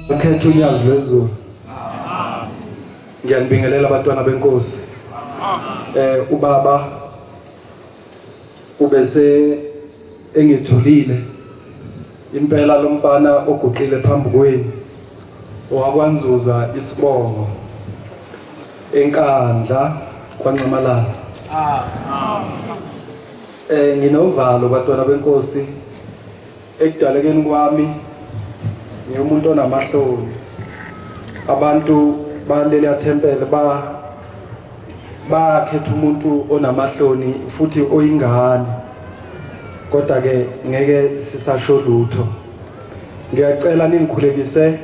ukhetha unyazi lwezulu. Ngiyanibingelela abantwana benkosi. Ubaba ubese engithulile impela lo mfana oguqile phambi kwenu owakwanzuza isibongo enkandla kwaNcamalala. Nginovalo bantwana benkosi ekudalekeni kwami ngiyomuntu onamahloni. Abantu baleli athempele bakhetha umuntu onamahloni futhi oyingane, kodwa ke ngeke sisasho lutho. Ngiyacela ningikhulekise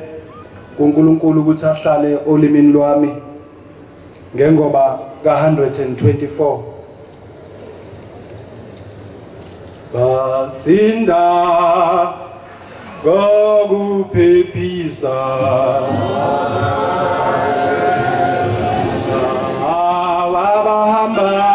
kuNkulunkulu ukuthi ahlale olimini lwami ngengoba ka124. Basinda ngokuphephisa abahamba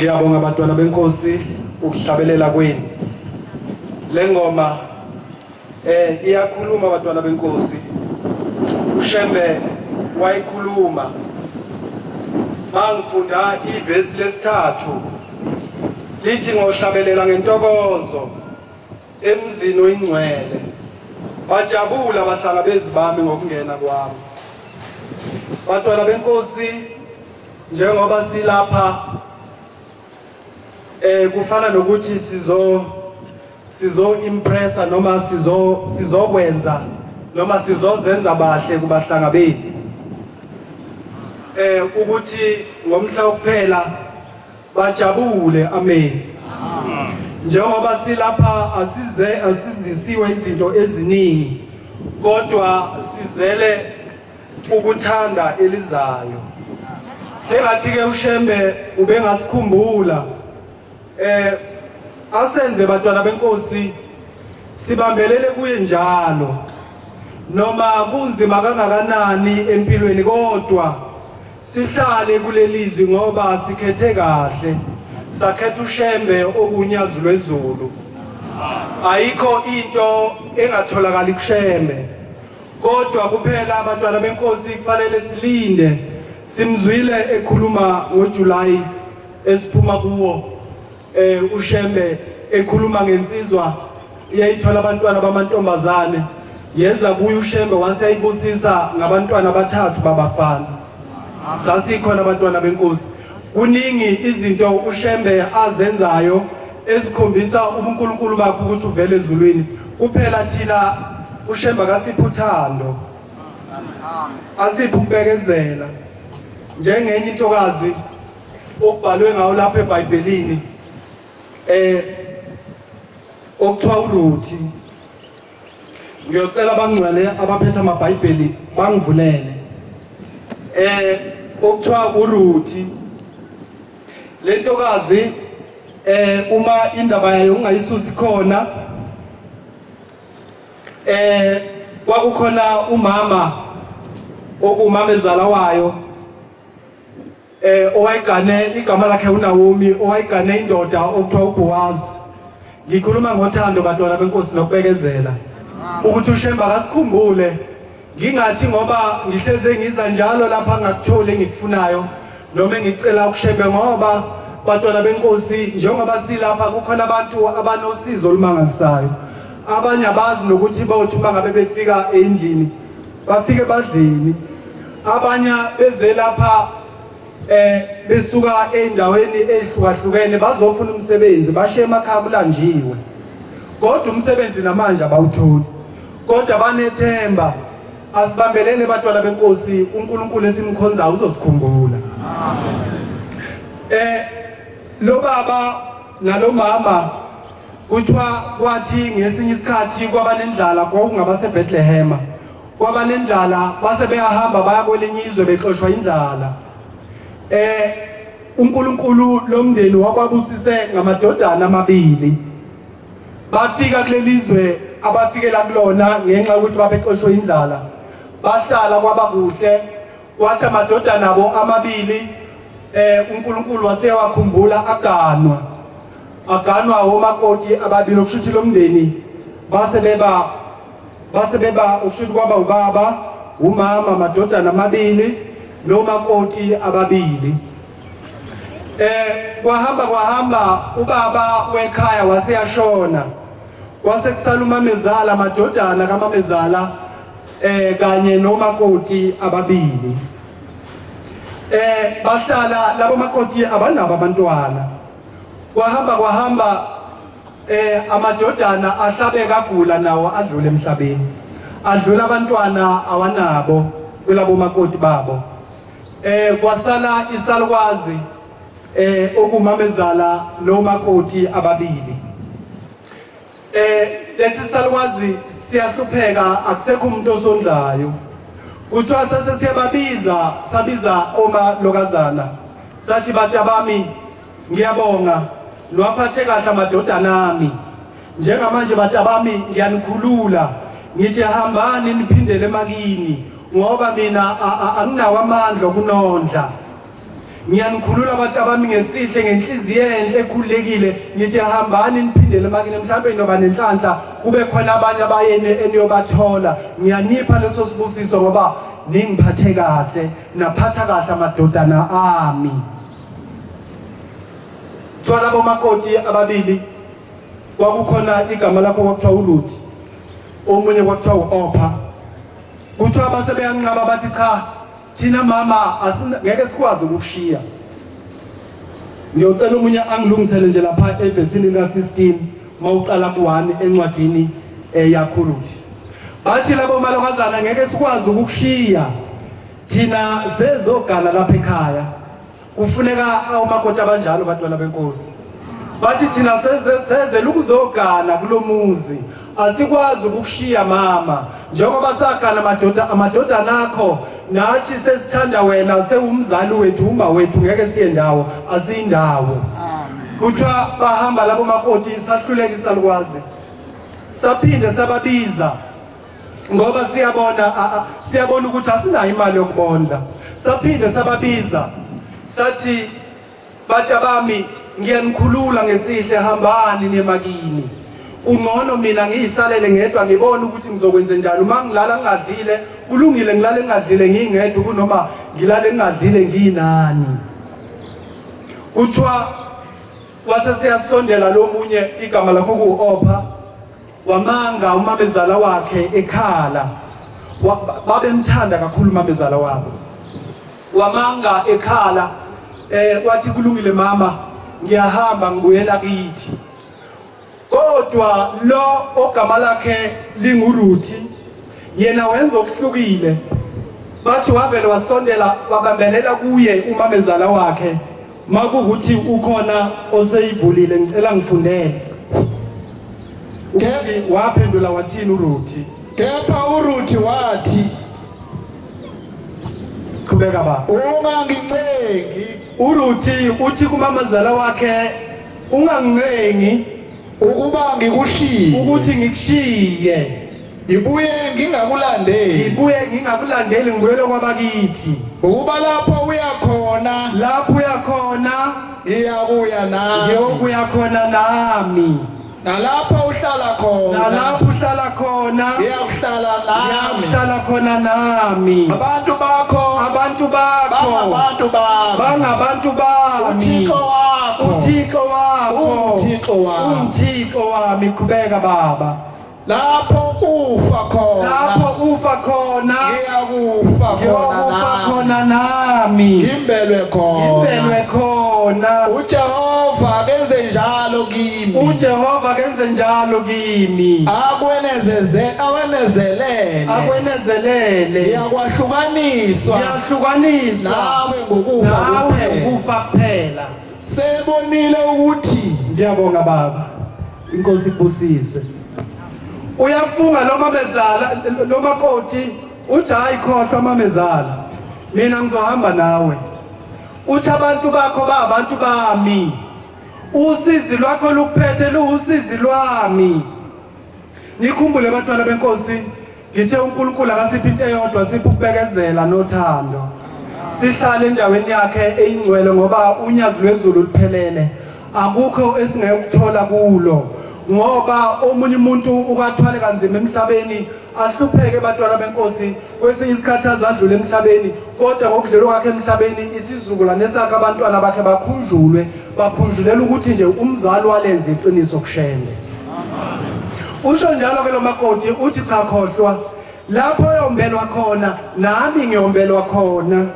Ngiyabonga abantwana benkosi ukuhlabelela kwenu. Le ngoma iyakhuluma abantwana benkosi. uShembe wayikhuluma mangifunda ivesi lesithathu lithi ngohlabelela ngentokozo emzini oyingcwele bajabula abahlangabezi bami ngokungena kwami. Bantwana benkosi njengoba silapha kufana nokuthi sizo impressa noma sizokwenza noma sizozenza bahle kubahlangabezi ukuthi ngomhla wokuphela bajabule. Amen. Njengoba silapha asizisiwe izinto eziningi kodwa sizele ukuthanda elizayo. Sengathi ke uShembe ubengasikhumbula asenze bantwana benkosi sibambelele kuye njalo noma kunzima kangakanani empilweni kodwa sihlale kulelizwi ngoba sikhethe kahle sakhetha uShembe okunyazi lwezulu. Ayikho into engatholakala kuShembe kodwa kuphela abantwana benkosi kufanele silinde simzwile ekhuluma ngoJuly esiphuma kuwo uShembe ekhuluma ngensizwa iyayithola abantwana bamantombazane yeza kuye uShembe waseyibusisa ngabantwana abathathu babafana. Sasikhona abantwana benkosi kuningi izinto uShembe azenzayo ezikhombisa ubuNkulunkulu bakhe ukuthi uvele ezulwini. Kuphela thina uShembe akasipha uthando asipha ukubekezela njengenye intokazi okubhalwe ngayo lapha eBhayibhelini okuthiwa uRuthi. Ngiyocela abangcwele abaphethe amaBhayibheli bangivulele okuthiwa uRuthi. Le ntokazi uma indaba yayo ungayisusi khona kwakukhona umama okumama ezala wayo owayigane igama lakhe uNaomi owayigane indoda okuthiwa uBoazi. Ngikhuluma ngothando bantwana benkosi nokubekezela ukuthi uShembe akasikhumbule ngingathi ngoba ngihleze ngiza njalo lapha ngakuthole engikufunayo noma ngicela uShembe ngoba bantwana benkosi njengoba silapha kukhona abantu abanosizo olumangalisayo. Abanye abazi nokuthi bothi bangabe befika endlini bafike badlini. Abanye beze lapha besuka endaweni ehlukahlukene bazofuna umsebenzi bashiye emakhaya bulanjiwe kodwa umsebenzi namanje abawutholi kodwa banethemba. Asibambelele bantwana benkosi uNkulunkulu esimkhonzayo uzosikhumbula. Lo baba nalo mama kuthiwa kwathi ngesinye isikhathi kwabanendlala kwakungabase Bethlehem kwabanendlala base beyahamba baya kwelinye izwe bexoshwa indlala. uNkulunkulu lomndeni wakwabusise ngamadodana amabili bafika kulelizwe abafikela kulona ngenxa ukuthi babexoshwe indlala. Bahlala kwaba kuhle kwathi amadodana abo amabili uNkulunkulu waseyawakhumbula aganwa omakoti ababili okushuthi lomndeni base beba okushuthi kwaba ubaba umama amadodana amabili nomakoti ababili. Kwahamba ubaba wekhaya waseyashona kwase kusala umamezala amadodana kaMamezala kanye nomakoti ababili. Bahlala labo makoti abanabo abantwana. Kwahamba amadodana ahlabeka agula nawo adlule emhlabeni. Adlula abantwana awanabo kulabo makoti babo. Kwasala isalukwazi okumamezala lo makoti ababili. Lesi salukwazi siyahlupheka akusekho umuntu osondlayo. Kuthiwa sabiza oma lokazana sathi batabami ngiyabonga niwaphathe kahle amadodana ami njengamanje batabami ngiyanikhulula ngithi hambani niphindele emakini ngoba mina anginawo amandla okunondla. ngiyanikhulula abantu abami ngesihle ngenhliziyo enhle ekhulekile ngithi hambani niphindele makini mhlawumbe noba nenhlanhla kube khona abanye abayene eniyobathola ngiyanipha leso sibusiso ngoba ningiphathe kahle naphatha kahle amadodana ami. Tswala bomakoti ababili kwakukhona igama lakho kwakuthiwa uLuthi omunye kwakuthiwa uOpha. Kuthiwa basebeyanqaba bathi cha thina mama ngeke sikwazi ukushiya. Ngiyocela umunye angilungisele nje lapha evesini lika16 mawuqala ku1 encwadini yakho uLuthi. Bathi labo malokazana ngeke sikwazi ukushiya thina zezogana lapha ekhaya. Kufuneka awumakoti abanjalo bantwana benkosi. Bathi thina seze ukuzogana kulomuzi asikwazi ukushiya mama njengoba sagana amadodana akho nathi sesithanda wena sewumzali wethu uma wethu ngeke siye ndawo asindawo. Kuthiwa bahamba labo makoti sahlulekisa lokwazi saphinde sababiza ngoba siyabona ukuthi asinayo imali yokubonda. Saphinde sababiza sathi batabami ngiyanikhulula ngesihle hambani nemakini. Ungcono mina ngihlalele ngedwa ngibone ukuthi ngizokwenza njani uma ngilala ngingadlile kulungile ngilale ngingadlile ngingedwa kunoma ngilale ngingadlile nginani. Kuthiwa wasesiyasondela lo munye igama lakho kuOpha wamanga umamezala wakhe ekhala. Babemthanda kakhulu umamezala wabo. Wamanga ekhala wathi kulungile mama ngiyahamba ngibuyela kithi. Kodwa lo ogama lakhe linguRuthi yena wenza okuhlukile. Bathi wavele wasondela wabambelela kuye umamezala wakhe makukuthi ukhona oseyivulile ngicela ngifundele. Ukuthi waphendula wathini uRuthi? Kepha uRuthi wathi qhubeka baba. Ungangincengi. uRuthi uthi kumamazala wakhe ungangincengi ukuba ngikushiye ukuthi ngikushiye ngibuye ngingakulandeli ngibuyele kwabakithi. Ukuba lapho uyakhona ngiyabuya nami nalapho uhlala khona ngiyakuhlala khona nami. abantu bakho bangabantu bami. uThixo wakho uMthixo wami. Qhubeka baba. Lapho ufa khona ngiyakufa khona nami. Ngimbelwe khona. uJehova kenze njalo kimi. Akwenezelele. Iyakwahlukaniswa nawe ngokufa kuphela. Sebonile ukuthi ngiyabonga baba. Inkosi ibusise. Uyafunga lo makoti uthi hayi khohlwa mamezala mina ngizohamba nawe. Uthi abantu bakho abantu bami. Usizi lwakho lukuphethe luusizi lwami. Nikhumbule bantwana benkosi ngithe uNkulunkulu akasiphi into eyodwa sipho ukubekezela nothando. Sihlale endaweni yakhe eyingcwele ngoba unyazi lwezulu luphelele. Akukho esingekuthola kulo. Ngoba omunye umuntu ukathwale kanzima emhlabeni ahlupheke bantwana benkosi kwesinye isikhathi azadlule emhlabeni kodwa ngokudlula kwakhe emhlabeni isizukulwane sakhe abantwana bakhe bakhunjulela ukuthi nje umzali walenza iqiniso kushende. Usho njalo ke lo makoti uthi cha khohlwa lapho uyombelwa khona nami ngiyombelwa khona.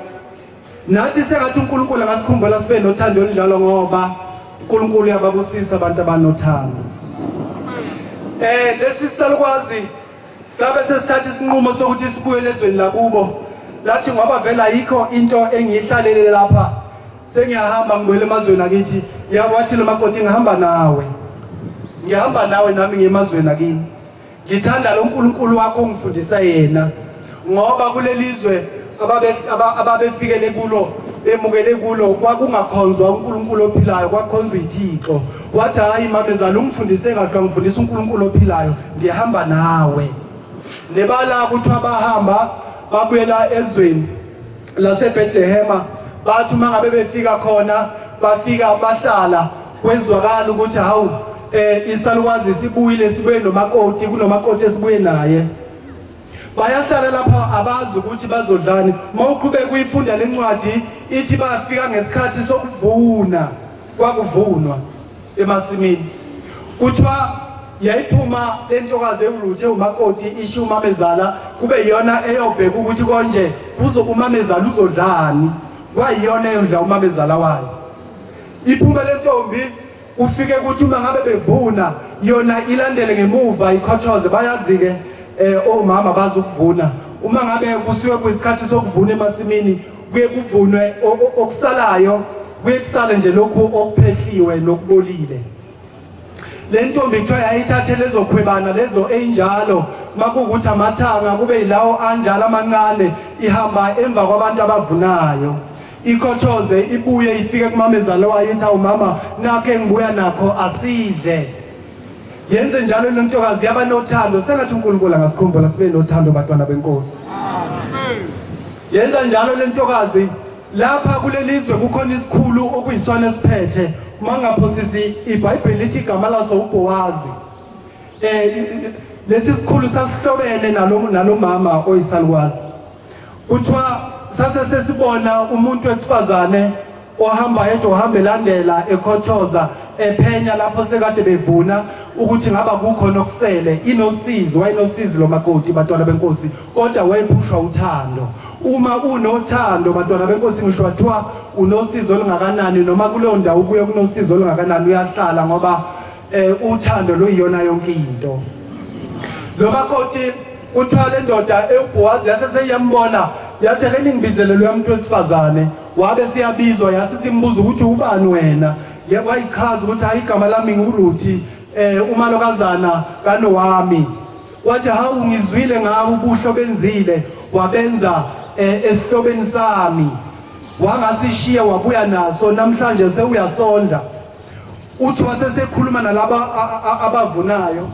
Nathi sengathi uNkulunkulu akasikhumbula sibe nothando njalo ngoba uNkulunkulu uyababusisa abantu abanothando. Lesi salukwazi sabe sesithatha isinqumo sokuthi sibuye ezweni lakubo. Lathi ngoba vela ayikho into engihlalele lapha sengiyahamba ngibuyele emazweni akithi. Yawathi lo makoti ngihamba nawe nami ngemazweni akini. Ngithanda lo uNkulunkulu wakho ongifundisa yena ngoba kulelizwe ababefikele kulo emukele kulo kwakungakhonzwa uNkulunkulu ophilayo kwakhonzwa iThixo. Wathi hayi mamezala ungifundise kahle ngifundisa uNkulunkulu ophilayo ngihamba nawe. Nebala ukuthi abahamba babuyela ezweni laseBethlehem bathi mangabe befika khona bafika bahlala kwezwakala ukuthi hawu isalukazi sibuyile sibuye nomakoti kunomakoti esibuye naye bayahlala lapha abazi ukuthi bazodlani mawuqhubeka uyifunda lencwadi ithi bafika ngesikhathi sokuvuna kwakuvunwa emasimini kuthiwa yayiphuma lentokazi eRuthe umakoti isho umamezala kube yiyona eyobheka ukuthi konje kuzo umamezala uzodlani kwayiyona eyondla umamezala wayo iphume lentombi ufike ukuthi uma ngabe bevuna yona ilandele ngemuva ikhothoze bayazi ke omama bazukuvuna uma ngabe kusiwe kwisikhathi sokuvuna emasimini kuye kuvunwe okusalayo kuye kusale nje lokhu okuphehliwe nokubolile le ntombi kuthiwa yayithathe lezo khwebana lezo enjalo makuwukuthi amathanga kube yilawo anjalo amancane ihamba emva kwabantu abavunayo ikhothoze ibuye ifike kumamezala wayo ithi awumama nakho engibuya nakho asidle yenze njalo le ntokazi yaba nothando sengathi uNkulunkulu angasikhumbula sibe nothando bantwana benkosi amen yenza njalo le ntokazi lapha kulelizwe kukhona isikhulu okuyisona esiphethe mangaphosisi iBhayibheli lithi igama laso uBowazi lesi sikhulu sasihlobene nalomama oyisalukazi kuthiwa sasesibona umuntu wesifazane ohamba yedwa ohamba elandela ekhothoza ephenya lapho sekade bevuna ukuthi ngaba kukhona okusele inosizi wayinosizi lo makoti bantwana benkosi kodwa wayephushwa uthando uma unothando bantwana benkosi ngisho wathiwa unosizo olungakanani noma kuleyo ndawo kuye kunosizo olungakanani uyahlala ngoba uthando luyiyona yonke into lo makoti uthwala indoda eUbowazi yaseseyambona yathi ake ningibizele lo muntu wesifazane wabe siyabizwa yasi simbuza ukuthi ubani wena wayichaza ukuthi hayi igama lami nguRuthi umalokazana kaNoami wathi hawu ngizwile ngawo ubuhlo benzile wabenza esihlobeni sami wangasishiya wabuya naso namhlanje sewuyasondla uthi wasesekhuluma nalaba abavunayo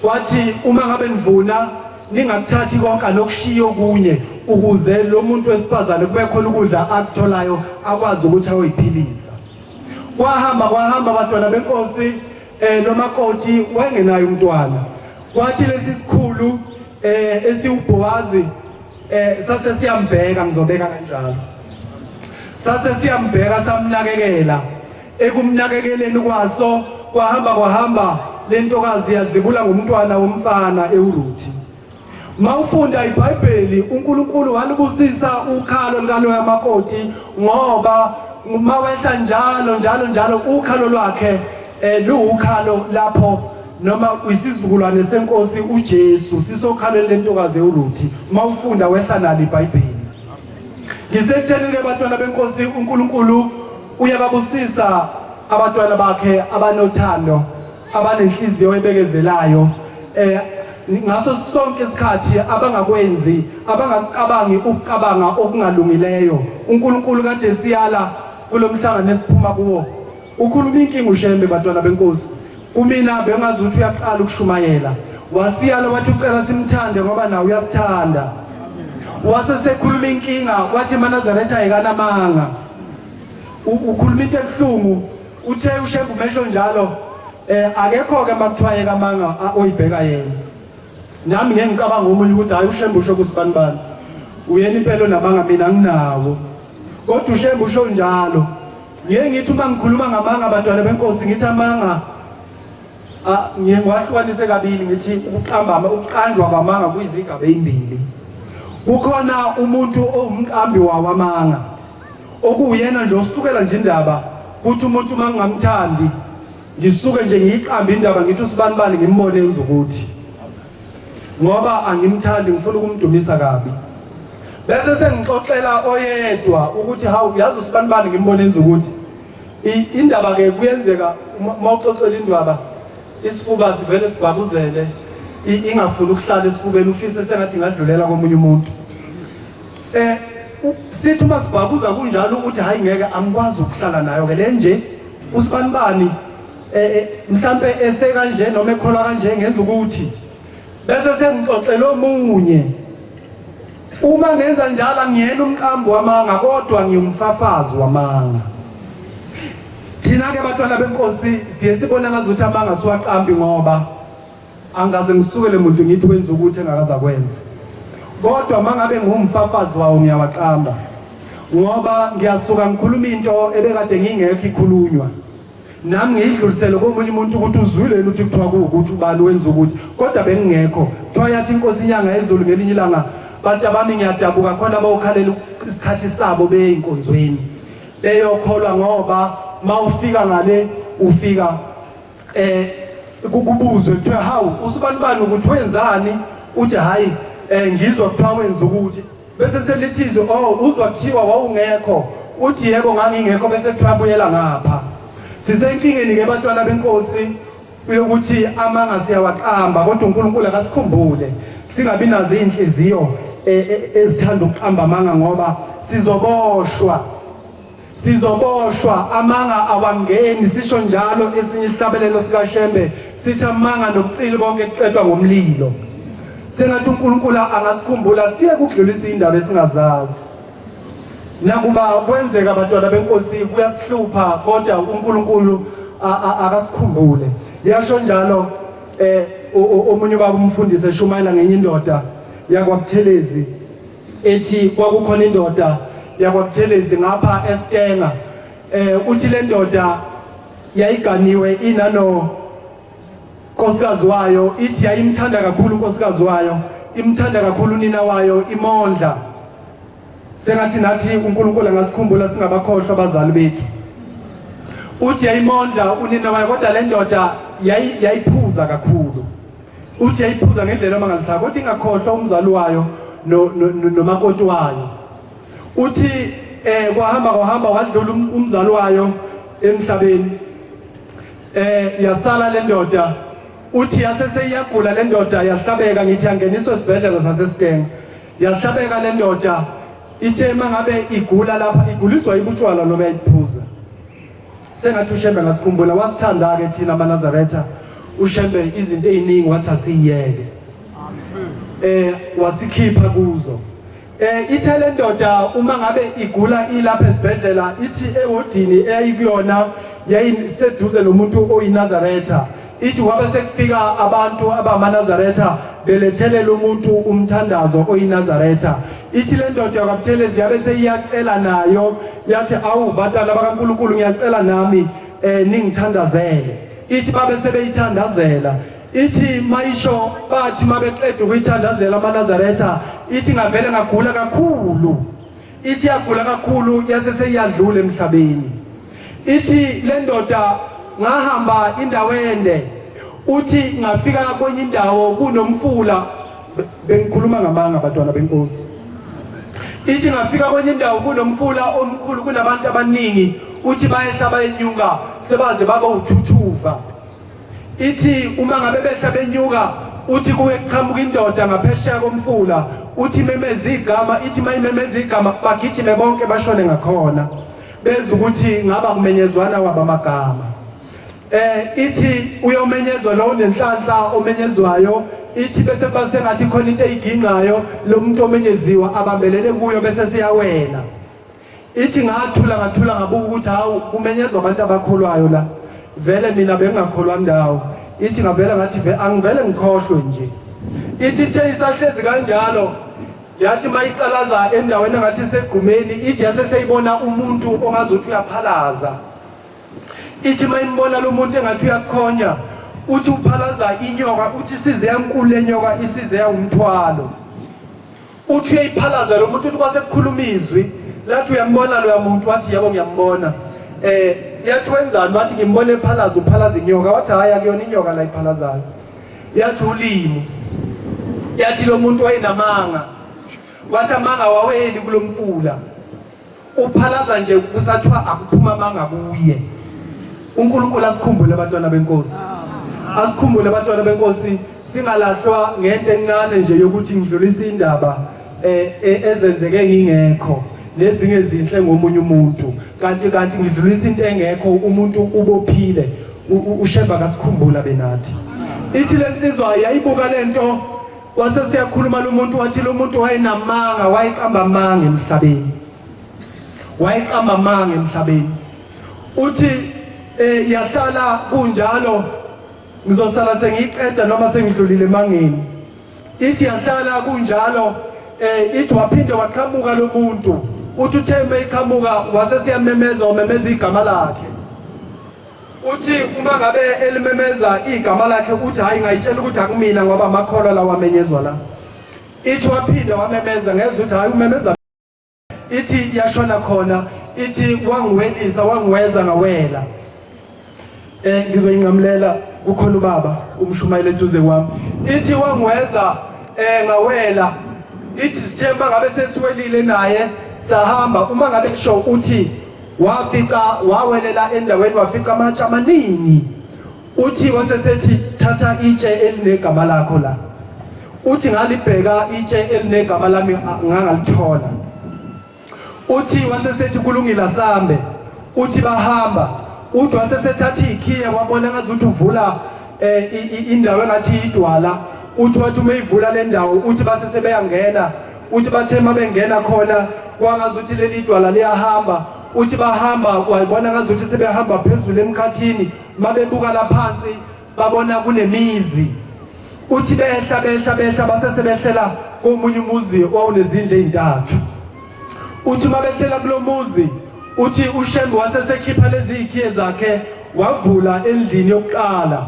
wathi uma ngabe nivuna ningakuthathi konke lokushiyo kunye ukuze lo muntu wesifazane kube khona ukudla akutholayo akwazi ukuthi ayoyiphilisa kwahamba abantwana benkosi lo makoti wayengenayo umntwana kwathi lesi sikhulu esiuBowazi sase siyambheka ngizobeka kanjalo sase siyambheka samnakekela ekumnakekeleni kwaso kwahamba lentokazi yazibula ngomntwana womfana eUruthi mawufunda iBhayibheli uNkulunkulu walibusisa ukhalo likalo yamakoti ngoba mawehla njalo ukhalo lwakhe luukhalo lapho noma isizukulwane senkosi uJesu sisokhalo lentokazi eUruthi mawufunda wehla nalo iBhayibheli ngisekutheni ke abantwana benkosi uNkulunkulu uyababusisa abantwana bakhe abanothando abanenhliziyo ebekezelayo ngaso sonke isikhathi abangakwenzi abangacabangi ukucabanga okungalungileyo uNkulunkulu kade siyala kulomhlangano esiphuma kuwo ukhuluma inkinga ushembe bantwana benkosi kumina bengazi ukuthi uyaqala ukushumayela wasiyala wathi ucela simthande ngoba nawe uyasithanda wasesekhuluma inkinga wathi maNazaretha ayikanamanga ukhuluma into ebuhlungu uthe ushembe umesho njalo akekho ke makuthiwa yekamanga oyibheka yena nami ngeke ngicabanga umuntu ukuthi hayi ushembe usho kusibanibani uyena impela namanga mina nginawo kodwa ushembe usho njalo ngeke ngithi uma ngikhuluma ngamanga abantwana benkosi ngithi amanga ngiyengwahlukanise kabili ngithi ukuqanjwa kwamanga kuyizigaba ezimbili kukhona umuntu owumqambi wawamanga okuyena nje osukela nje indaba kuthi umuntu mangingamthandi ngisuke nje ngiyiqambe indaba ngithi usibanibani ngimbone uzokuthi ngoba angimthandi ngifuna ukumdumisa kabi bese sengixoxela oyedwa ukuthi hawu yazi usibanibani ngimbone uzokuthi indaba ke kuyenzeka mawuxoxela indaba isifuba sivele sibabuzele ingafuni ukuhlala esifubeni ufise sengathi ngadlulela komunye umuntu sithi uma sibabuza kunjalo ukuthi hayi ngeke angikwazi ukuhlala nayo ke le nje usibanibani mhlambe esekanje noma ekholwa kanje ngenza ukuthi bese sengixoxela omunye Uma ngenza njalo angiyena umqambi wamanga kodwa ngiyumfafazi wamanga. Thina ke abantwana benkosi siye sibona ngazuthi amanga siwaqambi ngoba angaze ngisukele umuntu ngithi wenza ukuthi engakaza kwenza. Kodwa mangabe ngumfafazi wawo ngiyawaqamba. Ngoba ngiyasuka ngikhuluma into ebekade ngingekho ikhulunywa. Nami ngiyidlulisele komunye umuntu ukuthi uzwile ukuthi kuthiwa ukuthi ubani wenza ukuthi kodwa bengingekho. Kuthiwa yathi inkosi inyanga yezulu ngelinye ilanga bantu abami ngiyadabuka khona bawukhalela isikhathi sabo beyinkonzweni. Beyokholwa ngoba mawufika ngale ufika kubuzwe kuthiwa hawu usubani bani ukuthi wenzani uthi hayi ngizwa kuthiwa wenza ukuthi bese selithizwe uzwa kuthiwa wawungekho uthi yebo ngangingekho bese kuthiwa buyela ngapha. Sisenkingeni ke bantwana benkosi ukuthi amanga siyawaqamba kodwa uNkulunkulu akasikhumbule singabi nazo inhliziyo ezithanda ukuqamba amanga ngoba sizoboshwa amanga awangeni. Sisho njalo esinye isihlabelelo sikaShembe sithi amanga nobuqili bonke kuqedwa ngomlilo. Sengathi uNkulunkulu angasikhumbula siye ukudlulisa indaba esingazazi. Nakuba kwenzeka abantwana benkosi kuyasihlupha kodwa uNkulunkulu akasikhumbule. Yasho njalo omunye baba umfundisi eshumayela ngenye indoda yakwaButhelezi ethi kwakukhona indoda yakwaButhelezi ngapha eStenga. Uthi le ndoda yayiganiwe inano nkosikazi wayo ithi yayimthanda kakhulu unkosikazi wayo, imthanda kakhulu unina wayo imondla. Sengathi nathi uNkulunkulu angasikhumbula singabakhohlwa abazali bethu. Uthi yayimondla unina wayo kodwa le ndoda yayiphuza kakhulu. Uthi yayiphuza ngendlela amangalisayo kodwa ingakhohlwa umzali wayo nomakoti wayo. Uthi kwahamba wadlula umzali wayo emhlabeni. Yasala le ndoda. Uthi yaseseyagula le ndoda yahlabeka ngithi angeniswe esibhedlela saseStenga. Yahlabeka le ndoda ithe mangabe igula lapha iguliswa ibutshwala noma yayiphuza. Sengathi uShembe ngasikhumbula wasithanda ke thina amaNazaretha. uShembe izinto eziningi wathi asiyeke. Wasikhipha kuzo. Ithe le ndoda uma ngabe igula ilapha esibhedlela ithi ewodini eyayikuyona yayiseduze nomuntu oyinazaretha. Ithi wabe sekufika abantu abamaNazaretha belethelela umuntu umthandazo oyinazaretha. Ithi le ndoda yakwaButhelezi yabe seyiyacela nayo yathi awu bantwana bakaNkulunkulu ngiyacela nami ningithandazele. Ithi babe sebeyithandazela. Ithi mayisho bathi mabeqeda ukuyithandazela amaNazaretha ithi ngavele ngagula kakhulu. Ithi yagula kakhulu yase seyadlula emhlabeni. Ithi le ndoda ngahamba indawo ende. Uthi ngafika kwenye indawo kunomfula bengikhuluma ngamanga abantwana benkosi. Ithi ngafika kwenye indawo kunomfula omkhulu kunabantu abaningi. Uthi bayehlaba enyuka sebaze baba uthuthuva. Ithi uma ngabe behla benyuka uthi kuwe qhamuka indoda ngaphesheya komfula uthi memeza igama ithi mayimemeza igama bagijime bonke bashone ngakhona benza ukuthi ngaba kumenyezwana wabamagama. Ithi uyomenyezwa lo nenhlanhla omenyezwayo ithi bese basengathi khona into eyiginqayo lo muntu omenyeziwa abambelele kuyo bese siyawela. Ithi ngathula ngabuka ukuthi hawu kumenyezwa abantu abakholwayo la. Vele mina bengakholwa ndawo. Ithi ngavela ngathi angivele ngikhohlwe nje. Ithi the isahlezi kanjalo yathi mayiqalaza endaweni ngathi segqumeni ithi yaseseyibona umuntu ongazuthi uyaphalaza. Ithi mayimbona lo muntu engathi uyakhonya uthi uphalaza inyoka uthi isize yankulu lenyoka isize yawumthwalo. Uthi uyayiphalaza lo muntu kwase kukhuluma izwi lathi uyambona lo muntu wathi yebo ngiyambona. Yathi wenzani wathi ngimbone ephalaza uphalaza inyoka wathi hayi akuyona inyoka la iphalazayo. Yathi ulimi. Yathi lo muntu wayinamanga. Wathi amanga waweni kulomfula. Uphalaza nje kusathiwa akuphuma amanga kuye. uNkulunkulu asikhumbule abantwana benkosi. Asikhumbule abantwana benkosi singalahlwa ngento encane nje yokuthi ngidlulisa indaba ezenzeke ngingekho. Lezinye izinhle ngomunye umuntu kanti ngidlulisa into engekho umuntu ubophile uShembe akasikhumbula benathi. Ithi lensizwa yayibuka lento wase siyakhuluma lo muntu wathi lo muntu wayenamanga wayiqamba amanga emhlabeni wayiqamba amanga emhlabeni uthi yahlala kunjalo ngizosala sengiqeda noma sengidlulile emangeni ithi yahlala kunjalo ithi waphinde waqhamuka lo muntu uthi uthembe iqhamuka wase siyamemeza umemeza igama lakhe uthi uma ngabe elimemeza igama lakhe uthi hayi ngayitshela ukuthi akumina ngoba amakholwa lawa amenyezwa la ithi waphinde wamemeza ngezwe uthi hayi umemeza ithi yashona khona ithi wangiwelisa wangiweza ngawela ngizoyingamlela kukhona ubaba umshumayela eduze kwami ithi wangiweza ngawela ithi sithemba ngabe sesiwelile naye sahamba uma ngabe kusho uthi wafika wawelela endaweni wafika amatshe amaningi uthi wasesethi thatha itshe elinegama lakho la uthi ngalibheka itshe elinegama lami ngangalithola uthi wasesethi kulungile sambe uthi bahamba uthi wasesethatha ikhiya wabona ngazuthi uvula indawo engathi idwala uthi wathi umeyivula le ndawo uthi base sebeyangena uthi bathe mabengena khona kwangazuthi leli dwala liyahamba uthi bahamba wayibona ngazuthi sebehamba phezulu emkhathini mabebuka laphansi babona kunemizi uthi behla base sebehlela komunye umuzi owunezindle ezintathu uthi mabehlela kulomuzi uthi uShembe wasesekhipha lezi ikhiye zakhe wavula endlini yokuqala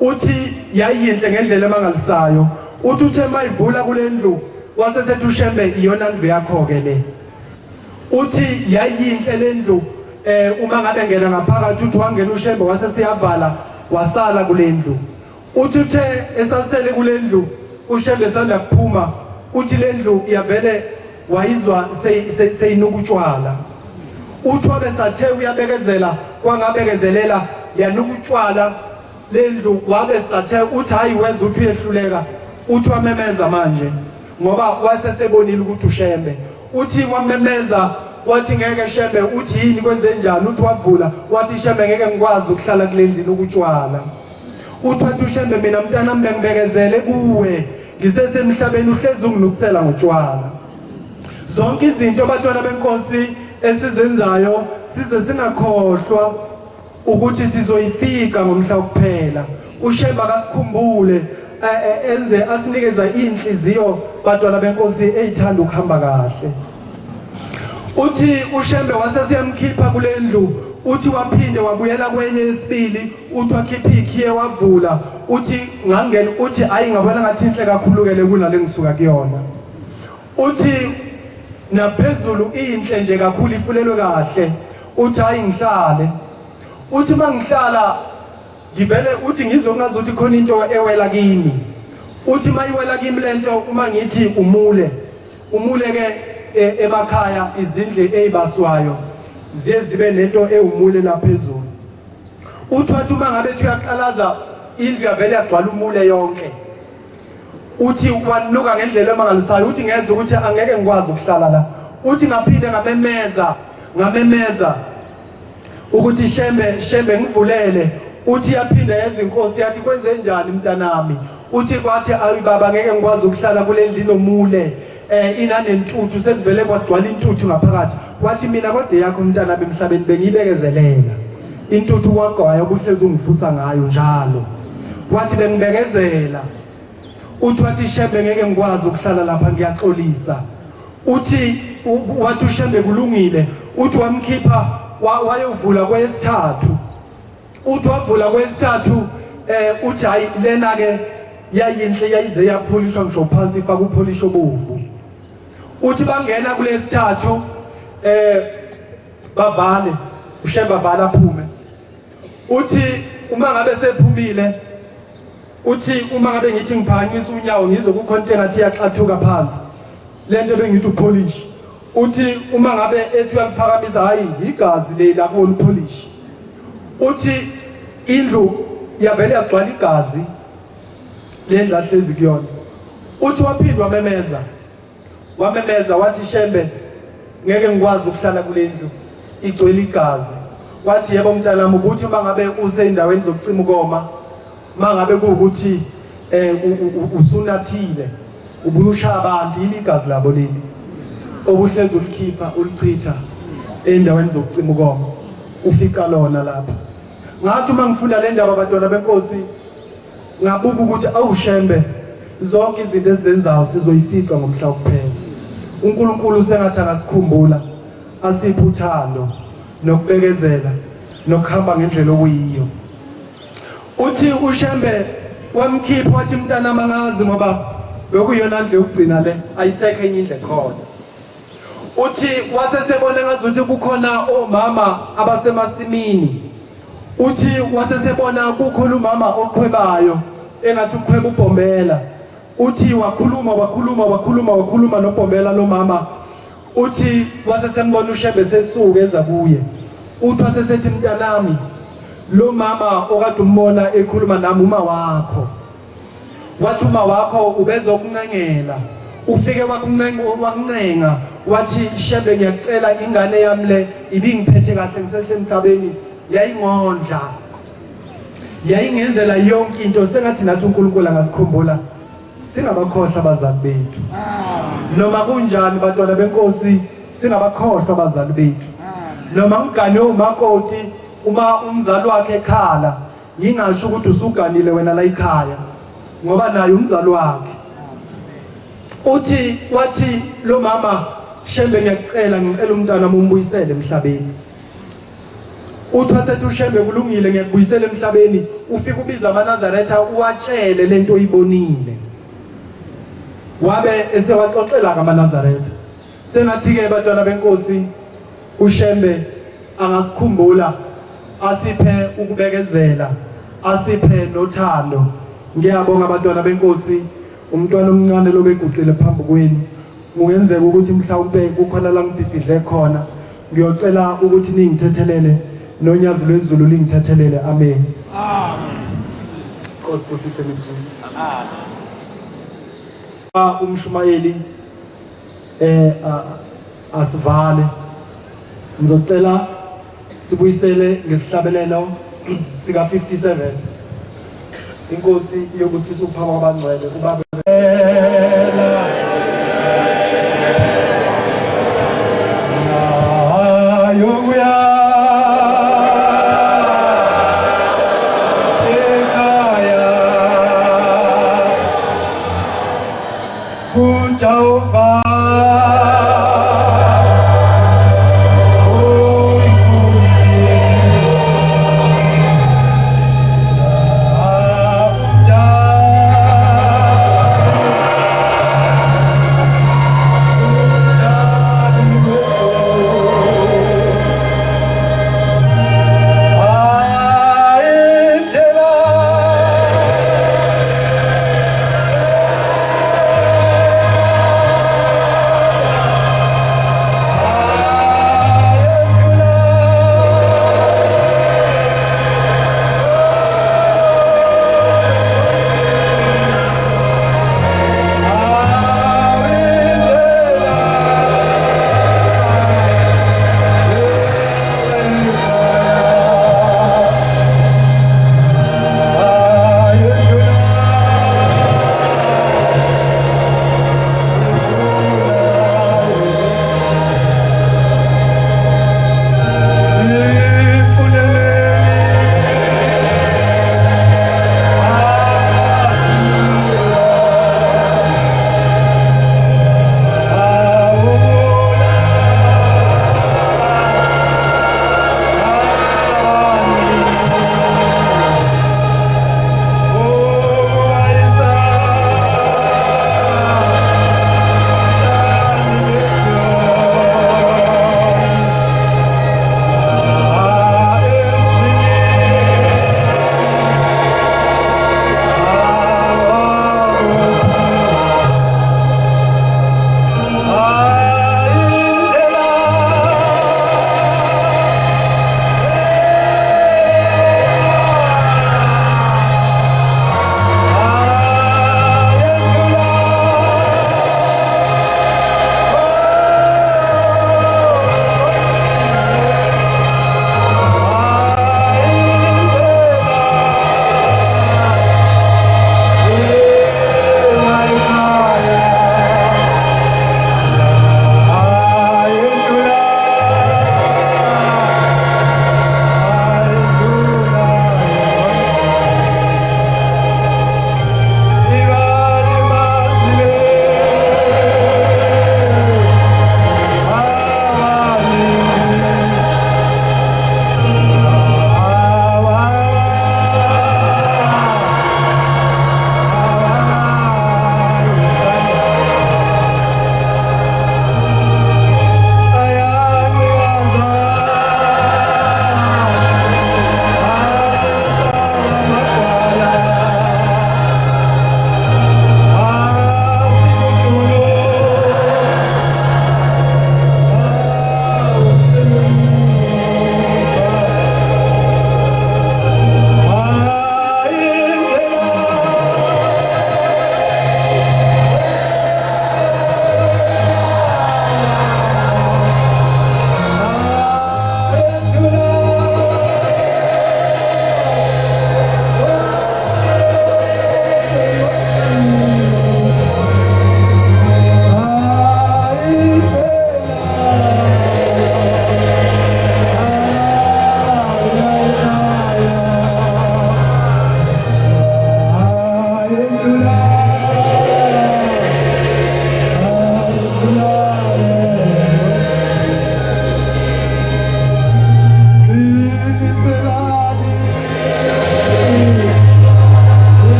uthi yayinhle ngendlela emangalisayo uthi uthe mayivula kulendlu wasesethi uShembe iyona ndlu yakho ke le uthi yayinhle lendlu uma ngabe ngena ngaphakathi uthi wangena uShembe wasesiyavala wasala kulendlu uthi uthe esasele kulendlu uShembe sanda kuphuma uthi lendlu iyavele wayizwa seyinukutshwala uthi wabe sathe uyabekezela kwangabekezelela yanukutshwala lendlu wabe sathe uthi hayi weza uthi uyehluleka uthi wamemeza manje ngoba wasesebonile ukuthi uShembe uthi wamemeza wathi ngeke Shembe uthi yini kwenze njani uthi wavula wathi Shembe ngeke ngikwazi ukuhlala kulendlini ukutshwala uthi wathi uShembe mina mntana mbengibekezele kuwe ngisesemhlabeni uhlezi unginukisela ngotshwala zonke izinto abantwana benkosi esizenzayo size singakhohlwa ukuthi sizoyifika ngomhla kuphela uShembe akasikhumbule enze asinikeza inhliziyo bantwana benkosi ezithanda ukuhamba kahle uthi uShembe wasesiyamkhipha kulendlu uthi waphinde wabuyela kwenye esibili uthi wakhipha ikhiye wavula uthi ngangena uthi ayi ngabona ngathi inhle kakhulu ke kunale ngisuka kuyona uthi naphezulu inhle nje kakhulu ifulelwe kahle uthi hayi ngihlale uthi mangihlala ngivele uthi ngizongazuthi khona into ewela kimi uthi mayiwela kimi lento uma ngithi umule ke emakhaya izindle ezibaswayo zibe nento ewumule laphezulu uthi wathi uma ngabe uyaqalaza indlu yavele yagcwala umule yonke uthi wanuka ngendlela emangalisayo uthi ngeze ukuthi angeke ngikwazi ukuhlala la uthi ngaphinde ngamemeza ukuthi Shembe ngivulele uthi yaphinde yenza inkosi yathi kwenze njani mntanami uthi kwathi ayi baba ngeke ngikwazi ukuhlala kule ndlu nomule inanentuthu sekuvele kwadwala intuthu ngaphakathi wathi mina kodwa yakho mntana bemhlabeni bengibekezelela intuthu kwakho ayobuhlezi ungivusa ngayo njalo wathi bengibekezela uthi wathi Shembe ngeke ngikwazi ukuhlala lapha ngiyaxolisa uthi wathi uShembe kulungile uthi wamkhipha wayovula kwesithathu uthi wavula kwesithathu uthi hayi lena ke yayinhle yayize yapholishwa ngisho phansi ifaka upholisho bovu uthi bangena kulesithathu bavale uShembe avala aphume uthi uma ngabe sephumile uthi uma ngabe ngithi ngiphakanyisa unyawo ngizokukhonte ngathi yaxathuka phansi lento bengithi upolish uthi uma ngabe ethi uyaphakamisa hayi igazi le lapho upolish uthi indlu yavele yagcwala igazi lendla hlezi kuyona uthi waphindwa wamemeza wathi Shembe ngeke ngikwazi ukuhlala kule ndlu igcwele igazi wathi yebo mntanami ukuthi uma ngabe useyindaweni zokucima ukoma mangabe kuukuthi usunathile ubuyusha abantu iligazi labo leli obuhlezi ulikhipha ulichitha endaweni zokucima ukoma ufica lona lapha. Ngathi uma ngifunda le ndaba abantwana benkosi ngabuka ukuthi awushembe zonke izinto ezizenzayo sizoyifica ngomhla wokuphela. uNkulunkulu usengathi angasikhumbula asiphe uthando nokubekezela nokuhamba ngendlela okuyiyo. Uthi ushembe wamkhipha wathi mntana mangazi ngoba bekuyona ndlela yokugcina le ayisekho enye indlela khona. Uthi wasesebona ngazuthi kukhona omama abasemasimini. Uthi wasesebona kukhona umama oqhwebayo engathi uqhweba uBhombela. Uthi wakhuluma noBhombela lo mama. Uthi wasesembona ushembe sesuka eza kuye. Uthi wasesethi mntanami lo mama okade umbona ekhuluma nami uma wakho. Wathi uma wakho ubezokuncengela. Ufike wakuncenga wathi shembe ngiyacela ingane yami le ibingiphethe kahle ngisehle emhlabeni yayingondla. Yayingenzela yonke into sengathi nathi uNkulunkulu angasikhumbula singabakhohlwa abazali bethu. Noma kunjani bantwana benkosi singabakhohlwa abazali bethu. Noma umgane umakoti uma umzali wakhe ekhala ngingasho ukuthi usuganile wena la ekhaya ngoba naye umzali wakhe. Uthi wathi lo mama shembe ngiyacela umntana umbuyisele emhlabeni. Uthi wasethi ushembe kulungile ngiyakubuyisela emhlabeni ufike ubiza amaNazaretha uwatshele lento oyibonile. Wabe esewaxoxela ngamaNazaretha. Sengathi ke bantwana benkosi ushembe angasikhumbula asiphe ukubekezela asiphe nothando. Ngiyabonga abantwana benkosi umntwana omncane lo beguqile phambi kwenu. Kungenzeka ukuthi mhlawumbe kukhona la ngibhibhidle khona. Ngiyocela ukuthi ningithethelele nonyazi lwezulu lingithethelele. Amen. Amen. Nkosi kusisemizweni. Amen. Umshumayeli asivale. Ngizocela sibuyisele ngesihlabelelo sika 57. Inkosi yobusisa uphama kwabangcwele ubaba Jehova